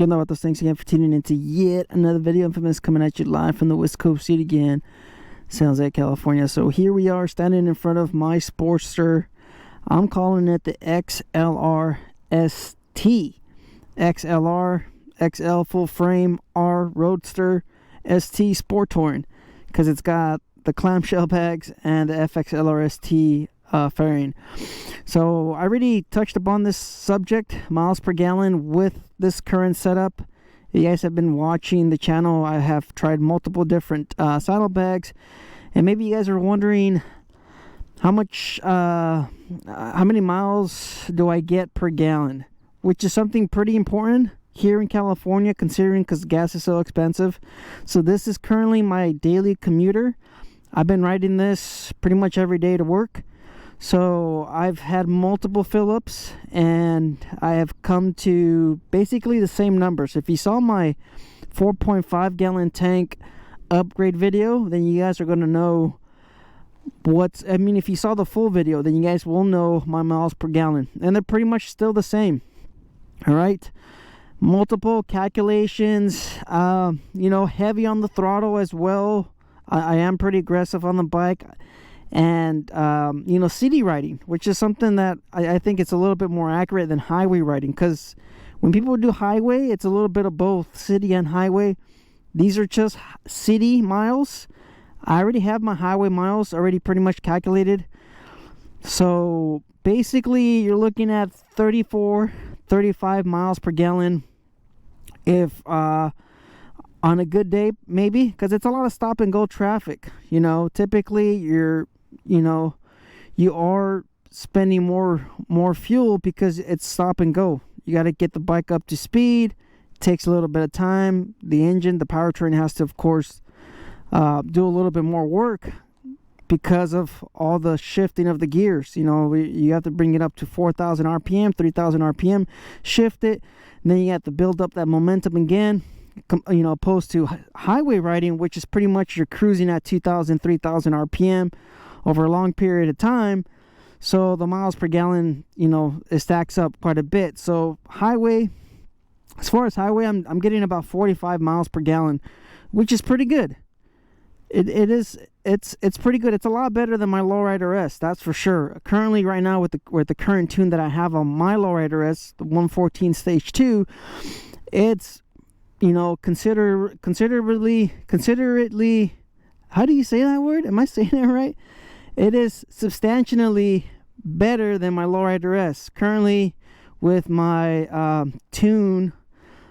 Getting about those, thanks again for tuning into yet another video. Infamous, coming at you live from the West Coast City again, San Jose, California. So here we are standing in front of my Sportster. I'm calling it the XLR ST. XLR, XL full frame, R Roadster, ST Sport Touring, because it's got the clamshell bags and the FXLR ST fairing. So I already touched upon this subject, miles per gallon, with this current setup. If you guys have been watching the channel, I have tried multiple different saddlebags, and maybe you guys are wondering how many miles do I get per gallon, which is something pretty important here in California, considering because gas is so expensive. So this is currently my daily commuter. I've been riding this pretty much every day to work. So I've had multiple fill-ups, and I have come to basically the same numbers. If you saw my 4.5 gallon tank upgrade video, then you guys are going to know if you saw the full video, then you guys will know my miles per gallon, and they're pretty much still the same. All right, multiple calculations, heavy on the throttle as well. I am pretty aggressive on the bike. And city riding, which is something that I think it's a little bit more accurate than highway riding, because when people do highway, it's a little bit of both city and highway. These are just city miles. I already have my highway miles already pretty much calculated. So basically you're looking at 35 miles per gallon if on a good day, maybe, because it's a lot of stop and go traffic. Typically you are spending more fuel because it's stop and go. You got to get the bike up to speed. It takes a little bit of time. The powertrain has to, of course, do a little bit more work because of all the shifting of the gears. You have to bring it up to 4,000 RPM, 3,000 RPM, shift it, and then you have to build up that momentum again. Opposed to highway riding, which is pretty much you're cruising at 2,000, 3,000 RPM over a long period of time. So the miles per gallon, it stacks up quite a bit. So as far as highway, I'm getting about 45 miles per gallon, which is pretty good. It's pretty good. It's a lot better than my Lowrider S, that's for sure. Currently, right now, with the current tune that I have on my Lowrider S, the 114 Stage 2, it's considerately, how do you say that word? Am I saying it right? It is substantially better than my Lowrider S. Currently, with my tune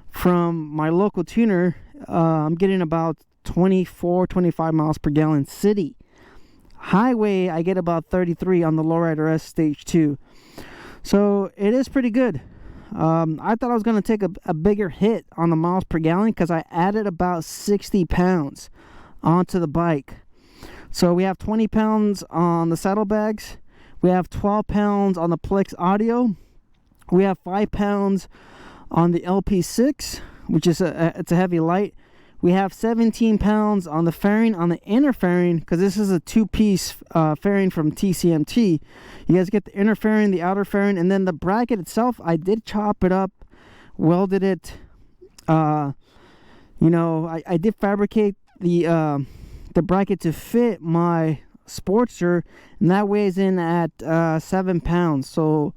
from my local tuner, I'm getting about 25 miles per gallon city. Highway, I get about 33 on the Lowrider S Stage 2. So it is pretty good. I thought I was going to take a bigger hit on the miles per gallon because I added about 60 pounds onto the bike. So we have 20 pounds on the saddlebags. We have 12 pounds on the Plex audio. We have 5 pounds on the LP6, which is it's a heavy light. We have 17 pounds on the fairing, on the inner fairing, because this is a two-piece fairing from TCMT. You guys get the inner fairing, the outer fairing, and then the bracket itself, I did chop it up, welded it. I did fabricate the bracket to fit my Sportster, and that weighs in at 7 pounds. So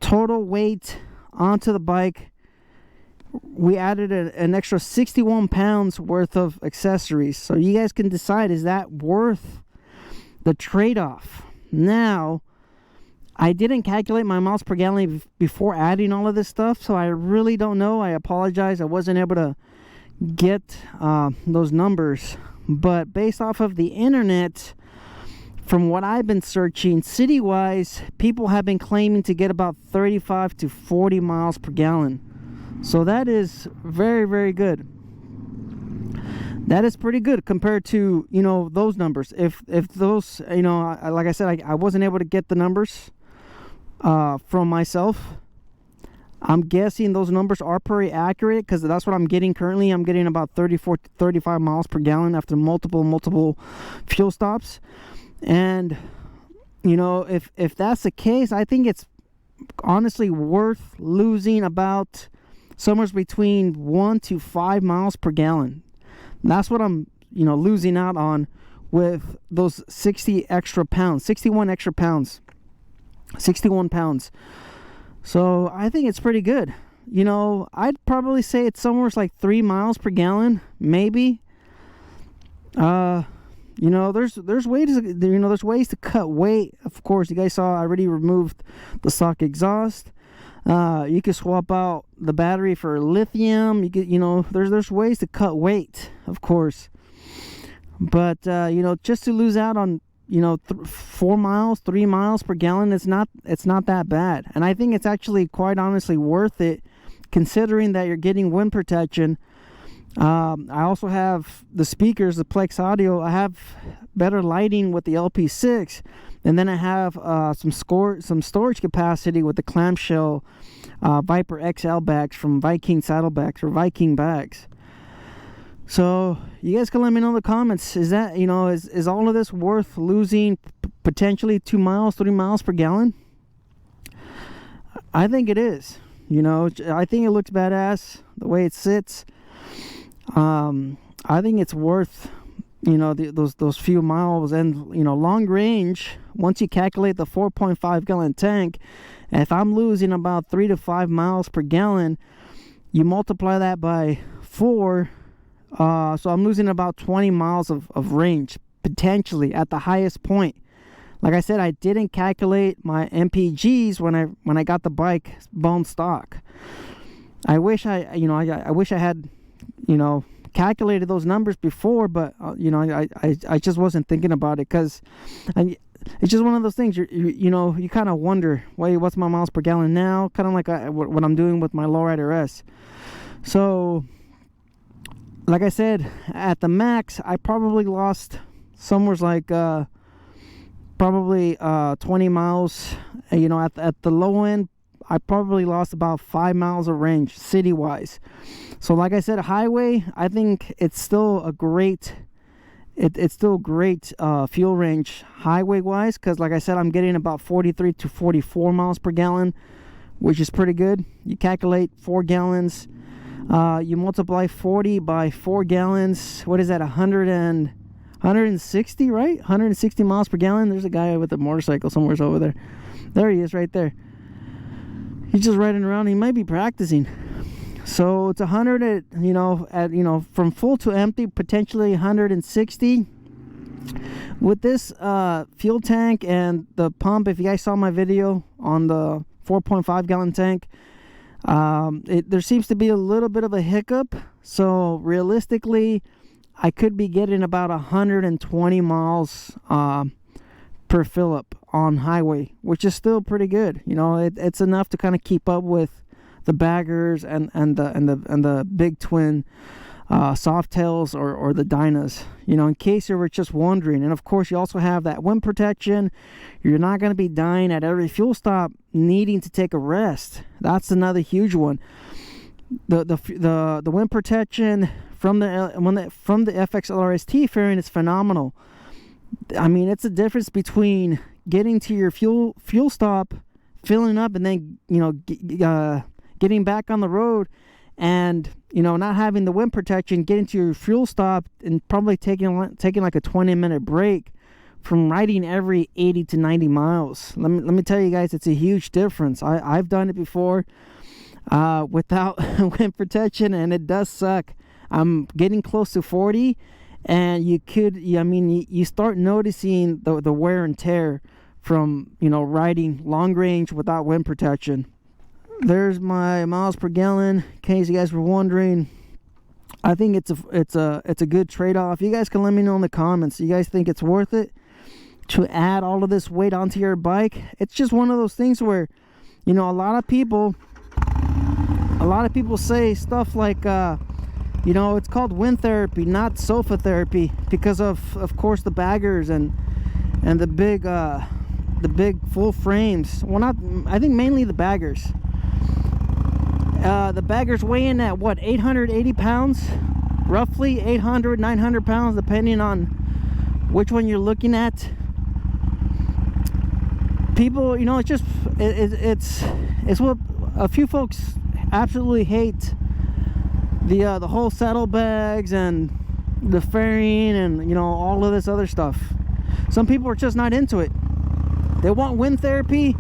total weight onto the bike, we added an extra 61 pounds worth of accessories. So you guys can decide, is that worth the trade-off? Now, I didn't calculate my miles per gallon before adding all of this stuff, so I really don't know. I apologize. I wasn't able to get those numbers. But based off of the internet, from what I've been searching, city-wise, people have been claiming to get about 35 to 40 miles per gallon. So that is very, very good. That is pretty good compared to, those numbers. If those, like I said, I wasn't able to get the numbers from myself. I'm guessing those numbers are pretty accurate because that's what I'm getting currently. I'm getting about 34 to 35 miles per gallon after multiple fuel stops. And, if that's the case, I think it's honestly worth losing about somewhere between 1 to 5 miles per gallon. That's what I'm, you know, losing out on with those 61 extra pounds. 61 pounds. So I think it's pretty good. You know, I'd probably say it's somewhere like 3 miles per gallon, maybe. You know, there's ways to cut weight. Of course, you guys saw I already removed the stock exhaust. You can swap out the battery for lithium. You get, you know, there's ways to cut weight, of course. But you know, just to lose out on, you know, 3 miles per gallon, it's not that bad. And I think it's actually quite honestly worth it, considering that you're getting wind protection. I also have the speakers, the Plex audio. I have better lighting with the LP6, and then I have some storage capacity with the clamshell Viper XL bags from Viking Saddlebags or Viking bags. So you guys can let me know in the comments, is that, you know, is all of this worth losing potentially 2 miles, 3 miles per gallon? I think it is. You know, I think it looks badass the way it sits. I think it's worth, you know, those few miles. And, you know, long range, once you calculate the 4.5 gallon tank, if I'm losing about 3 to 5 miles per gallon, you multiply that by 4, so I'm losing about 20 miles of range potentially at the highest point. Like I said, I didn't calculate my MPGs when I got the bike bone stock. I wish I had, you know, calculated those numbers before, but you know, I just wasn't thinking about it, because it's just one of those things. You know, you kind of wonder, wait, what's my miles per gallon now? Kind of like what I'm doing with my Lowrider S. So, like I said, at the max, I probably lost somewhere like probably 20 miles. You know, at the low end, I probably lost about 5 miles of range city-wise. So like I said, highway, I think it's still a great, it's still great fuel range highway-wise, because like I said, I'm getting about 43 to 44 miles per gallon, which is pretty good. You calculate 4 gallons, you multiply 40 by 4 gallons, what is that, 160, right? 160 miles per gallon. There's a guy with a motorcycle somewhere over there. There he is, right there. He's just riding around. He might be practicing. So it's 100 you know, from full to empty, potentially 160. With this fuel tank and the pump, if you guys saw my video on the 4.5 gallon tank, there seems to be a little bit of a hiccup. So realistically, I could be getting about 120 miles per fill up on highway, which is still pretty good. You know, it's enough to kind of keep up with the baggers and the big twin Softails or the Dynas, you know, in case you were just wondering. And of course, you also have that wind protection. You're not going to be dying at every fuel stop needing to take a rest. That's another huge one. The wind protection from the FXLRST fairing is phenomenal. I mean, it's the difference between getting to your fuel stop, filling up, and then, you know, getting back on the road, and, you know, not having the wind protection, getting to your fuel stop, and probably taking like a 20-minute break from riding every 80 to 90 miles. Let me tell you guys, it's a huge difference. I've done it before without wind protection, and it does suck. I'm getting close to 40, and you start noticing the wear and tear from, you know, riding long range without wind protection. There's my miles per gallon, in case you guys were wondering. I think it's a good trade-off. You guys can let me know in the comments. You guys think it's worth it to add all of this weight onto your bike? It's just one of those things where, you know, a lot of people say stuff like, you know, it's called wind therapy, not sofa therapy, because of course the baggers and the big full frames. Well, I think mainly the baggers. The baggers weigh in at what, 880 pounds, roughly 800, 900 pounds, depending on which one you're looking at. People, you know, it's what a few folks absolutely hate the whole saddlebags and the fairing and, you know, all of this other stuff. Some people are just not into it. They want wind therapy,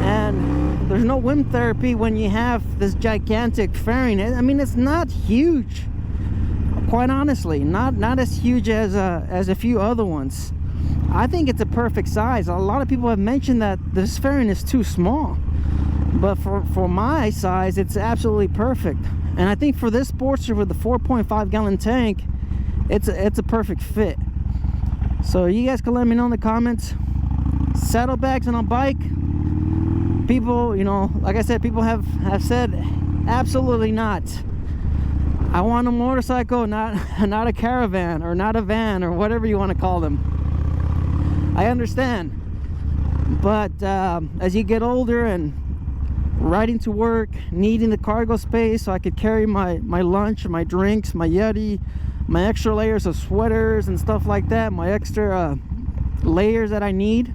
and there's no wind therapy when you have this gigantic fairing. I mean, it's not huge, quite honestly, not as huge as a few other ones. I think it's a perfect size. A lot of people have mentioned that this fairing is too small, but for my size, it's absolutely perfect. And I think for this Sportster with the 4.5 gallon tank, it's a perfect fit. So you guys can let me know in the comments. Saddlebags on a bike, people, you know, like I said, people have said absolutely not. I want a motorcycle, not a caravan, or not a van, or whatever you want to call them. I understand, but as you get older and riding to work, needing the cargo space so I could carry my lunch, my drinks, my Yeti, my extra layers of sweaters and stuff like that, my extra layers that I need,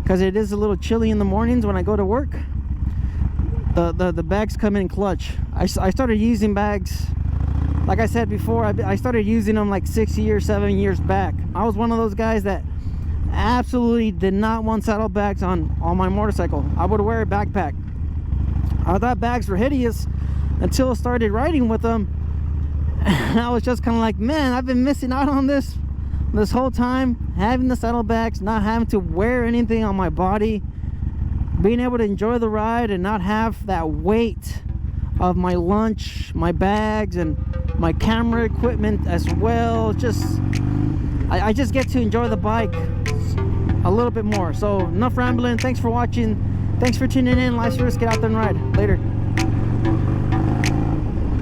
because it is a little chilly in the mornings when I go to work, the bags come in clutch. I started using bags, like I said before, I started using them like 7 years back. I was one of those guys that absolutely did not want saddlebags on my motorcycle. I would wear a backpack. I thought bags were hideous until I started riding with them, and I was just kind of like, man, I've been missing out on this whole time, having the saddlebags, not having to wear anything on my body, being able to enjoy the ride and not have that weight of my lunch, my bags, and my camera equipment as well. I just get to enjoy the bike a little bit more. So enough rambling. Thanks for watching. Thanks for tuning in. Life's Risk. Get out there and ride. Later.